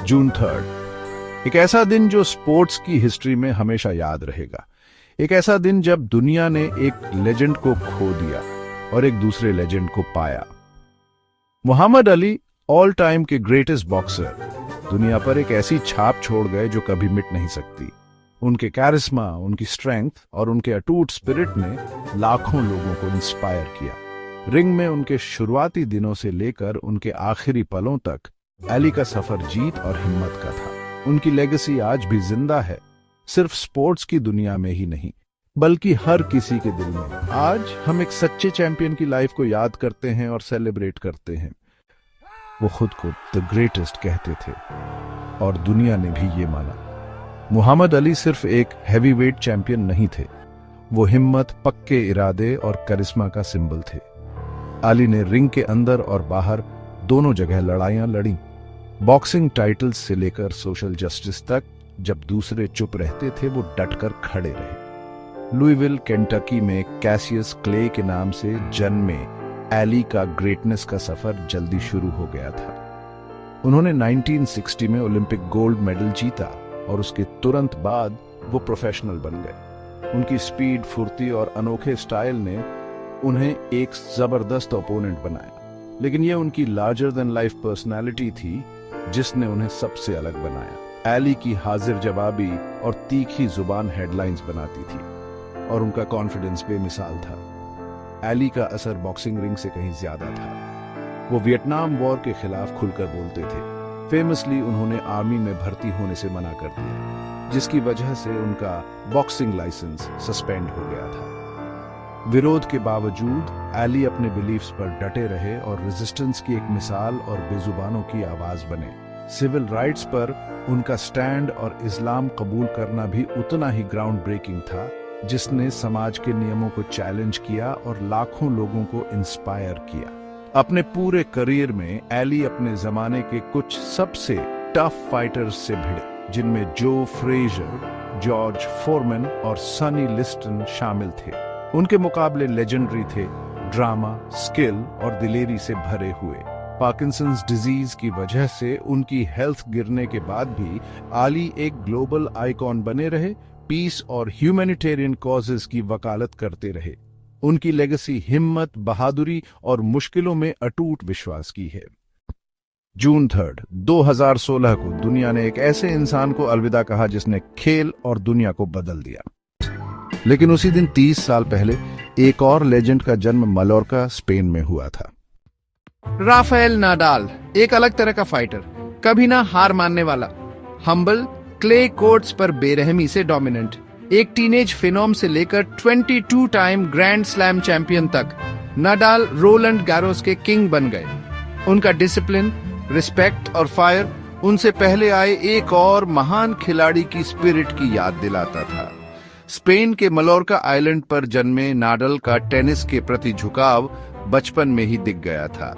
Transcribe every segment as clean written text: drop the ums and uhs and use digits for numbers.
जून 3, एक ऐसा दिन जो स्पोर्ट्स की हिस्ट्री में हमेशा याद रहेगा। एक ऐसा दिन जब दुनिया ने एक लेजेंड को खो दिया और एक दूसरे लेजेंड को पाया। मोहम्मद अली, ऑल टाइम के ग्रेटेस्ट बॉक्सर, दुनिया पर एक ऐसी छाप छोड़ गए जो कभी मिट नहीं सकती। उनके कैरिस्मा, उनकी स्ट्रेंथ और उनके अटूट स्पिरिट ने लाखों लोगों को इंस्पायर किया। रिंग में उनके शुरुआती दिनों से लेकर उनके आखिरी पलों तक अली का सफर जीत और हिम्मत का था। उनकी लेगेसी आज भी जिंदा है, सिर्फ स्पोर्ट्स की दुनिया में ही नहीं बल्कि हर किसी के दिल में। आज हम एक सच्चे चैंपियन की लाइफ को याद करते हैं और सेलिब्रेट करते हैं। वो खुद को द ग्रेटेस्ट कहते थे और दुनिया ने भी ये माना। मोहम्मद अली सिर्फ एक हैवीवेट चैंपियन नहीं थे, वो हिम्मत, पक्के इरादे और करिश्मा का सिंबल थे। अली ने रिंग के अंदर और बाहर दोनों जगह लड़ाइयां लड़ी, बॉक्सिंग टाइटल्स से लेकर सोशल जस्टिस तक। जब दूसरे चुप रहते थे वो डटकर खड़े रहे। लुईविल, केंटकी में कैसियस क्ले के नाम से जन्मे अली का ग्रेटनेस का सफर जल्दी शुरू हो गया था। उन्होंने 1960 में ओलंपिक गोल्ड मेडल जीता और उसके तुरंत बाद वो प्रोफेशनल बन गए। उनकी स्पीड, फुर्ती और अनोखे स्टाइल ने उन्हें एक जबरदस्त ओपोनेंट बनाया, लेकिन ये उनकी लार्जर देन लाइफ पर्सनालिटी थी जिसने उन्हें सबसे अलग बनाया। अली की हाजिर जवाबी और तीखी जुबान हेडलाइंस बनाती थी और उनका कॉन्फिडेंस बेमिसाल था। अली का असर बॉक्सिंग रिंग से कहीं ज्यादा था। वो वियतनाम वॉर के खिलाफ खुलकर बोलते थे। फेमसली उन्होंने आर्मी में भर्ती होने से मना कर दिया, जिसकी वजह से उनका बॉक्सिंग लाइसेंस सस्पेंड हो गया था। विरोध के बावजूद अली अपने बिलीफ्स पर डटे रहे और रेजिस्टेंस की एक मिसाल और बेजुबानों की आवाज बने। सिविल राइट्स पर उनका स्टैंड और इस्लाम कबूल करना भी उतना ही ग्राउंड ब्रेकिंग था, जिसने समाज के नियमों को चैलेंज किया और लाखों लोगों को इंस्पायर किया। अपने पूरे करियर में अली अपने जमाने के कुछ सबसे टफ फाइटर्स से भिड़े, जिनमें जो फ्रेजर, जॉर्ज फोरमैन और सनी लिस्टन शामिल थे। उनके मुकाबले लेजेंडरी थे, ड्रामा, स्किल और दिलेरी से भरे हुए। पार्किंसंस डिजीज की वजह से उनकी हेल्थ गिरने के बाद भी अली एक ग्लोबल आइकॉन बने रहे, पीस और ह्यूमैनिटेरियन कॉजेस की वकालत करते रहे। उनकी लेगेसी हिम्मत, बहादुरी और मुश्किलों में अटूट विश्वास की है। जून 3, 2016 को दुनिया ने एक ऐसे इंसान को अलविदा कहा जिसने खेल और दुनिया को बदल दिया। लेकिन उसी दिन 30 साल पहले एक और लेजेंड का जन्म मलोर्का, स्पेन में हुआ था। राफेल नाडाल एक अलग तरह का फाइटर, कभी ना हार मानने वाला, हम्बल, क्ले कोर्ट्स पर बेरहमी से डोमिनेंट, एक टीनेज फिनोम से लेकर 22 टाइम ग्रैंड स्लैम चैंपियन तक नाडाल रोलैंड गारोस के किंग बन गए। उनका डिसिप्लिन, रिस्पेक्ट और फायर उनसे पहले आए एक और महान खिलाड़ी की स्पिरिट की याद दिलाता था। स्पेन के मलोर्का आइलैंड पर जन्मे नाडाल का टेनिस के प्रति झुकाव बचपन में ही दिख गया था।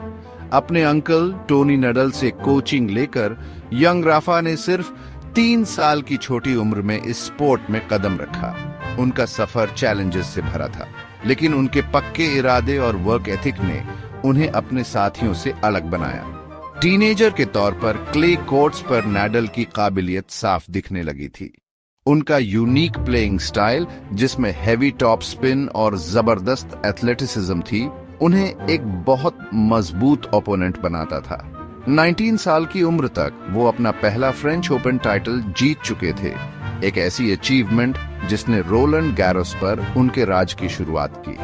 अपने अंकल टोनी नाडाल से कोचिंग लेकर यंग राफा ने सिर्फ 3 साल की छोटी उम्र में इस स्पोर्ट में कदम रखा। उनका सफर चैलेंजेस से भरा था, लेकिन उनके पक्के इरादे और वर्क एथिक ने उन्हें अपने साथियों से अलग बनाया। टीनेजर के तौर पर क्ले कोर्ट्स पर नाडाल की काबिलियत साफ दिखने लगी थी। उनका यूनिक प्लेइंग स्टाइल, जिसमें हैवी टॉप स्पिन और जबरदस्त एथलेटिसिज्म थी, उन्हें एक बहुत मजबूत ओपोनेंट बनाता था। 19 साल की उम्र तक वो अपना पहला फ्रेंच ओपन टाइटल जीत चुके थे, एक ऐसी अचीवमेंट जिसने रोलैंड गारोस पर उनके राज की शुरुआत की।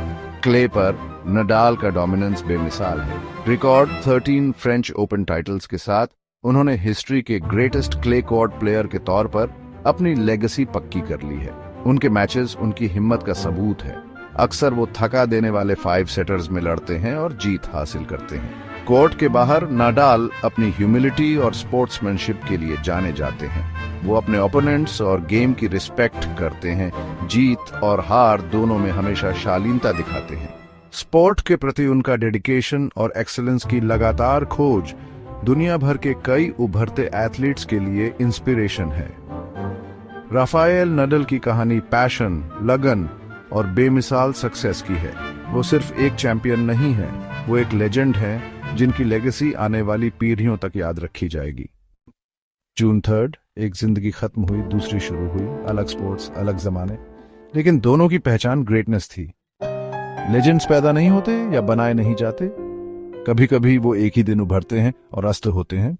क्ले पर नाडाल का डोमिनेंस बेमिसाल है। रिकॉर्ड 13 फ्रेंच ओपन टाइटल्स के साथ उन्होंने हिस्ट्री के ग्रेटेस्ट क्ले कोर्ट प्लेयर के तौर पर अपनी लेगेसी पक्की कर ली है। उनके मैचेस उनकी हिम्मत का सबूत है। अक्सर वो थका देने वाले 5 सेटर्स में लड़ते हैं और जीत हासिल करते हैं। कोर्ट के बाहर नाडाल अपनी ह्यूमिलिटी और स्पोर्ट्समैनशिप के लिए जाने जाते हैं। वो अपने ओपोनेंट्स और गेम की रिस्पेक्ट करते हैं। जीत और हार दोनों में हमेशा शालीनता दिखाते हैं। स्पोर्ट के प्रति उनका डेडिकेशन और एक्सेलेंस की लगातार खोज दुनिया भर के कई उभरते एथलीट्स के लिए इंस्पिरेशन है। राफेल नाडाल की कहानी पैशन, लगन और बेमिसाल सक्सेस की है। वो सिर्फ एक चैंपियन नहीं है, वो एक लेजेंड है जिनकी लेगेसी आने वाली पीढ़ियों तक याद रखी जाएगी। जून 3, एक जिंदगी खत्म हुई, दूसरी शुरू हुई, अलग स्पोर्ट्स, अलग जमाने, लेकिन दोनों की पहचान ग्रेटनेस थी। लेजेंड्स पैदा नहीं होते या बनाए नहीं जाते, कभी कभी वो एक ही दिन उभरते हैं और अस्त होते हैं।